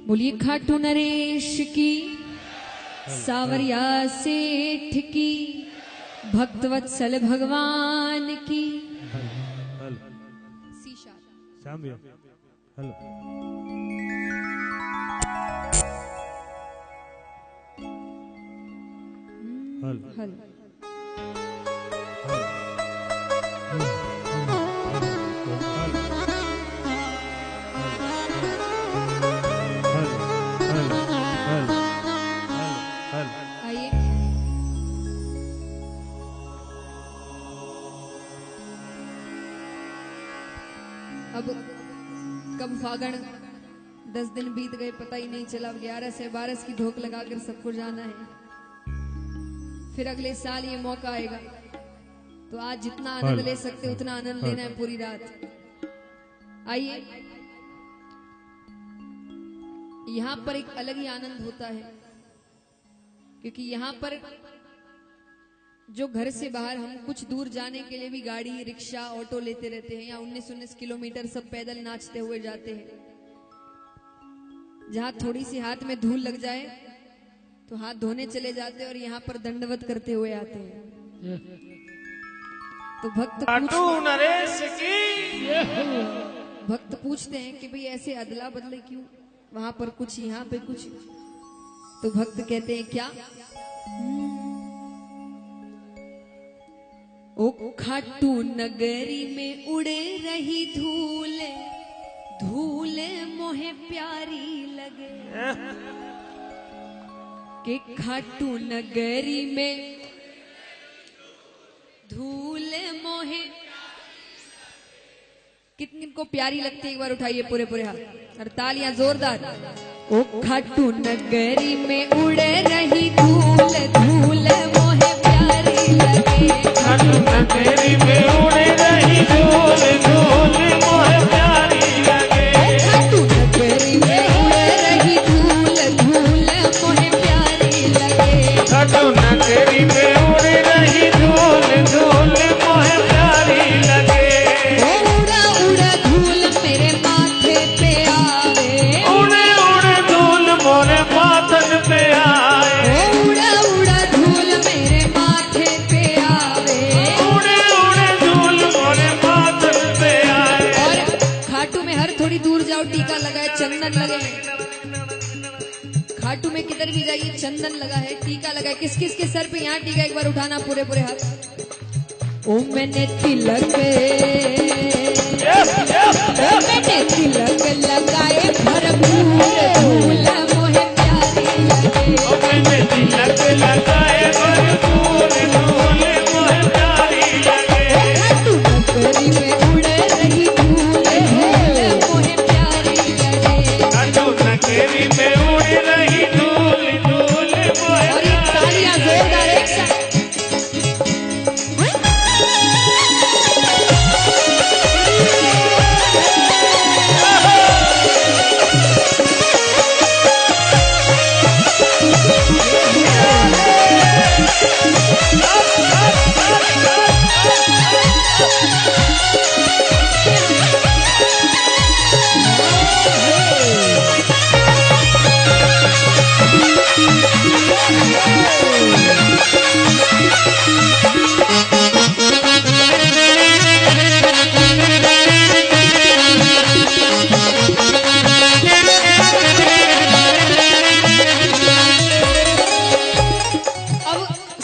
बोलिए खाटू नरेश की, सावरिया सेठ की, भक्तवत्सल भगवान की। हेलो हल आइए। अब कब फागण 10 दिन बीत गए पता ही नहीं चला। 11 से 12 की ढोक लगाकर सबको जाना है। फिर अगले साल ये मौका आएगा, तो आज जितना आनंद ले सकते उतना आनंद लेना है पूरी रात। आइए, यहाँ पर एक अलग ही आनंद होता है, क्योंकि यहाँ पर जो घर से बाहर हम कुछ दूर जाने के लिए भी गाड़ी, रिक्शा, ऑटो लेते रहते हैं, या 19-19 किलोमीटर सब पैदल नाचते हुए जाते हैं। जहाँ थोड़ी सी हाथ में धूल लग जाए तो हाथ धोने चले जाते हैं और यहाँ पर दंडवत करते हुए आते हैं। तो भक्त पूछते हैं कि भाई ऐसे अदला बदले क्यों, वहां पर कुछ यहाँ पे कुछ। तो भक्त कहते हैं क्या, ओ खाटू नगरी में उड़े रही धूल, धूल मोहे प्यारी लगे। के खाटू नगरी में धूल मोहे, कितनी को प्यारी लगती है एक बार उठाइए पूरे पूरे हाथ और तालियां जोरदार। ओ खाटू नगरी में उड़े रही धूल, धूल मोहे प्यारी लगे। खाटू नगरी में उड़े रही धूल, धूल मोहे प्यारी लगे। खाटू नगरी में उड़े रही धूल, धूल मोहे प्यारी लगे। खाटू नगरी में उड़े रही धूल, धूल मोहे प्यारी लगे। उड़ा उड़ा धूल मेरे माथे पे आवे, उड़े उड़े धूल मोरे माथन पे आए। उड़ा उड़ा धूल मेरे माथे पे आवे। उड़े उड़े धूल मोरे माथन पे आए। और खाटू में हर थोड़ी दूर जाओ टीका लगाए, चंदन लगे। खाटू में किधर भी जाइए चंदन लगा है, टीका लगा है। किस किस के सर पे यहाँ टीका, एक बार उठाना पूरे पूरे हाथ। ओ मैंने तिलक, मैंने तिलक लगाए भरपूर, धूल मोहे प्यारी लगे। मैंने तिलक लगाए भरपूर, धूल मोहे प्यारी लगे। खाटू नगरी में उड़े रही धूल, धूल मोहे प्यारी लगे। खाटू नगरी में उड़ रही धूल, धूल मोहे और ये तालियां जोरदार एक साथ।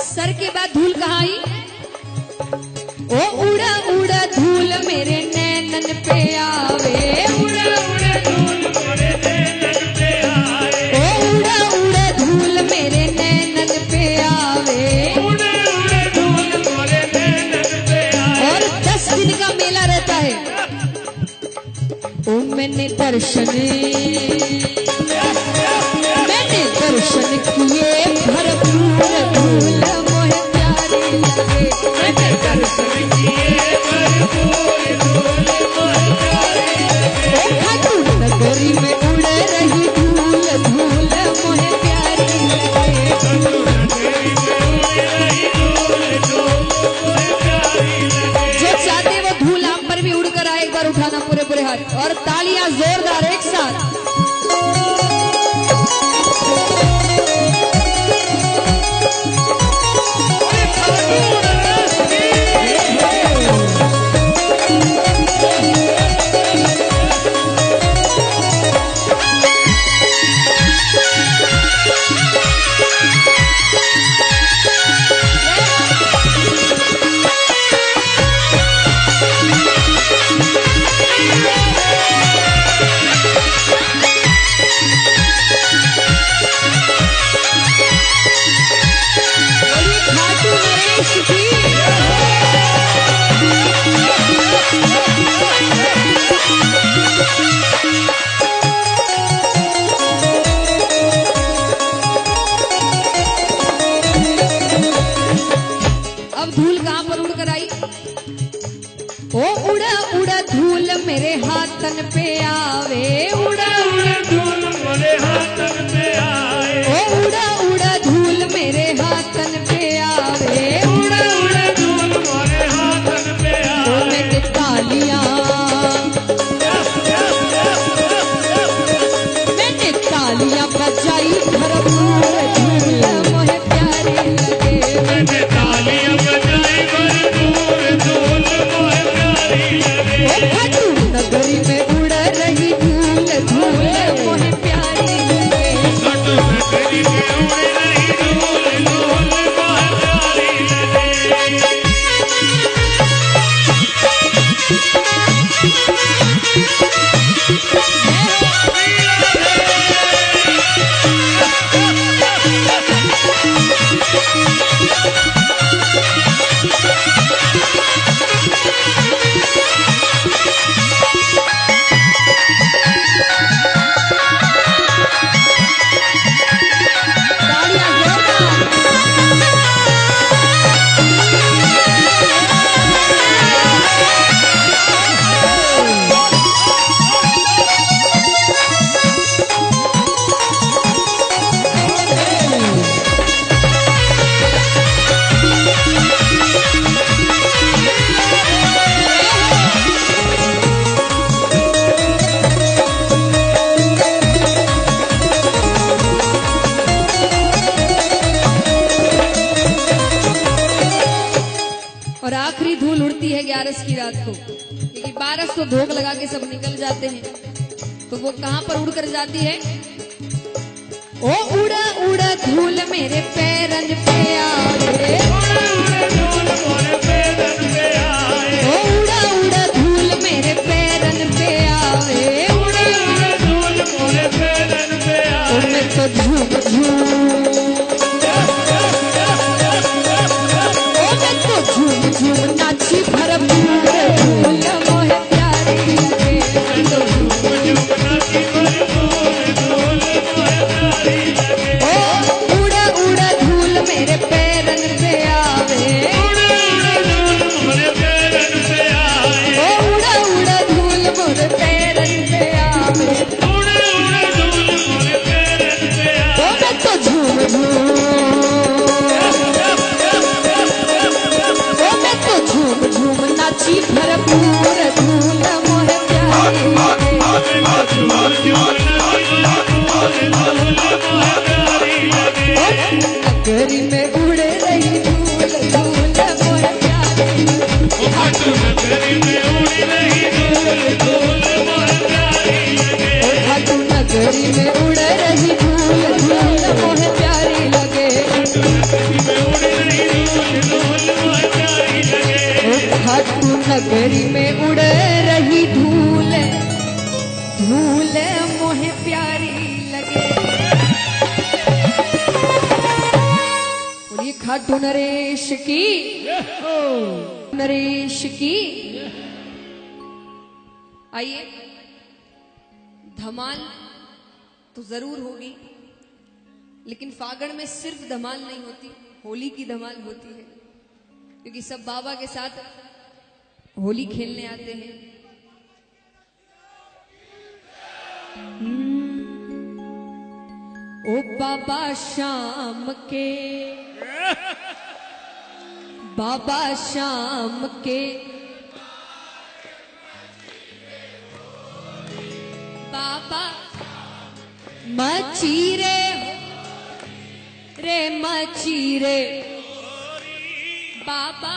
सर के बाद धूल कहाँ आई? ओ उड़ा उड़ा धूल मेरे नैनन पे आवे। उड़े उड़े धूल मोरे नैनन पे आए। ओ उड़ा उड़ा धूल मेरे नैनन पे आवे। उड़े उड़े धूल मोरे नैनन पे आए। और 10 दिन का मेला रहता है। ओ मैंने दर्शन किए भरपूर, धूल मोहे प्यारी लगे। मैंने दर्शन किए भरपूर, धूल मोहे प्यारी लगे। ओ खाटू नगरी में उड़े रही धूल, धूल मोहे प्यारी लगे। खाटू नगरी में उड़ रही धूल, धूल मोहे प्यारी लगे। जो चाहते वो धूल आप पर भी उड़कर आए, एक बार उठाना पूरे पूरे हाथ और तालियां जोरदार एक साथ। पे आवे, उड़ा उड़ा धूल मोरे हाथन पे आए, ओ उड़ा उड़ा धूल मेरे हाथन पे आवे, उड़ा उड़ा धूल मोरे हाथन पे ओ आए। मैं तालियां, मैंने तालियां बजाई भरपूर, धूल मोहे प्यारी लगे, मैंने तालियां बजाई भरपूर, धूल मोहे प्यारी लगे। ओ खाटू नगरी में उड़ रही धूल, धूल मोहे प्यारी लगे, खाटू नगरी में उड़ रही धूल, धूल मोहे प्यारी लगे। तालियां जोरदार। और आखिरी धूल उड़ती है 11 की रात को, क्योंकि 12 तो धोख लगा के सब निकल जाते हैं, तो वो कहां पर उड़ कर जाती है? ओ उड़ा उड़ा धूल मेरे पैरन पे आवे, उड़ा उड़ा धूल मोरे पैरन पे आए, ओ उड़ा उड़ा धूल मेरे पैरन पे आवे, उड़ा उड़ा धूल मोरे पैरन पे ओ आए। मैं तो झूम झूम, ओ मैं तो झूम झूम नाची भरपूर, धूल मोहे प्यारी लगे, मैं तो झूम झूम नाची भरपूर, धूल मोहे प्यारी लगे। ओ उड़ा उड़ा धूल मेरे पैरन पे आवे, उड़ा उड़ा धूल मोरे पैरन पे आए, ओ उड़ा उड़ा धूल मोरे पैरन पे आवे, उड़ा उड़ा धूल मोरे पैरन पे ओ आए। मैं तो झूम झूम, ओ मैं तो झूम झूम नाची भरपूर, धूल मोहे प्यारी लगे, झूम झूम नाची भरपूर, धूल मोहे प्यारी लगे। ओ नगरी में उड़ रही धूल, धूल मोहे प्यारी लगे, खाटू नगरी में उड़ रही धूल, धूल मोहे प्यारी लगे। ओ खाटू नगरी में उड़ रही धूल, धूल मोहे प्यारी लगे, नगरी में उड़ रही धूल, धूल मोहे प्यारी लगे। ओ खाटू नगरी में उड़ रही धूल, धूल मोहे प्यारी लगे। बोलिए खाटू नरेश की, नरेश की। आइए, धमाल तो जरूर होगी, लेकिन फागण में सिर्फ धमाल नहीं होती, होली की धमाल होती है, क्योंकि सब बाबा के साथ होली खेलने आते हैं। ओ बाबा शाम के, बाबा शाम के, बाबा मचीरे रे मचीरे, बाबा